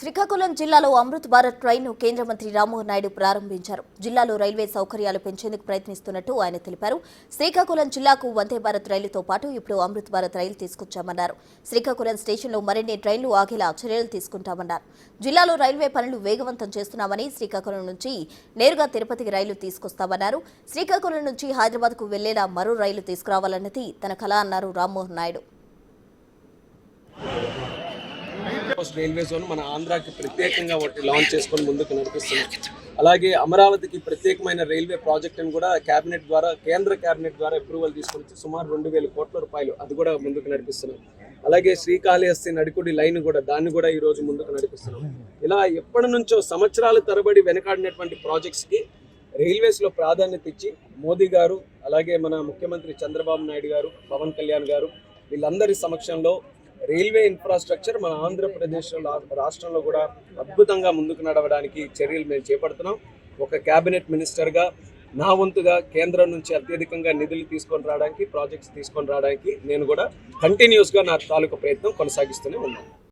శ్రీకాకుళం జిల్లాలో అమృత్ భారత్ ట్రైన్ను కేంద్ర మంత్రి రామ్మోహన్ నాయుడు ప్రారంభించారు. జిల్లాలో రైల్వే సౌకర్యాలు పెంచేందుకు ప్రయత్నిస్తున్నట్టు ఆయన తెలిపారు. శ్రీకాకుళం జిల్లాకు వందే భారత్ రైలుతో పాటు ఇప్పుడు అమృత్ భారత్ రైలు తీసుకొచ్చామన్నారు. శ్రీకాకుళం స్టేషన్లో మరిన్ని ట్రైన్లు ఆగేలా చర్యలు తీసుకుంటామన్నారు. జిల్లాలో రైల్వే పనులు వేగవంతం చేస్తున్నామని, శ్రీకాకుళం నుంచి నేరుగా తిరుపతికి రైలు తీసుకొస్తామన్నారు. శ్రీకాకుళం నుంచి హైదరాబాద్కు వెళ్లేలా మరో రైలు తీసుకురావాలన్నది తన కల అన్నారు రామ్మోహన్ నాయుడు. రైల్వే జోన్ మన ఆంధ్రాకి ప్రత్యేకంగా ఒకటి లాంచ్ చేసుకొని ముందుకు నడిపిస్తున్నాం. అలాగే అమరావతికి ప్రత్యేకమైన రైల్వే ప్రాజెక్టును కూడా కేంద్ర కేబినెట్ ద్వారా అప్రూవల్ తీసుకొని సుమారు 2,000 కోట్ల రూపాయలు అది కూడా ముందుకు నడిపిస్తున్నాం. అలాగే శ్రీకాళహస్తి నడికుడి లైన్ కూడా దాన్ని కూడా ఈ రోజు ముందుకు నడిపిస్తున్నాం. ఇలా ఎప్పటి నుంచో సంవత్సరాల తరబడి వెనకాడినటువంటి ప్రాజెక్ట్స్కి రైల్వేస్లో ప్రాధాన్యత ఇచ్చి మోదీ గారు, అలాగే మన ముఖ్యమంత్రి చంద్రబాబు నాయుడు గారు, పవన్ కళ్యాణ్ గారు వీళ్ళందరి సమక్షంలో రైల్వే ఇన్ఫ్రాస్ట్రక్చర్ మన ఆంధ్రప్రదేశ్ రాష్ట్రంలో కూడా అద్భుతంగా ముందుకు నడవడానికి చర్యలు మేము చేపడుతున్నాం. ఒక క్యాబినెట్ మినిస్టర్గా నా వంతుగా కేంద్రం నుంచి అత్యధికంగా నిధులు తీసుకొని రావడానికి, ప్రాజెక్ట్స్ తీసుకొని రావడానికి నేను కూడా కంటిన్యూస్గా నా తాలూకు ప్రయత్నం కొనసాగిస్తూనే ఉన్నాను.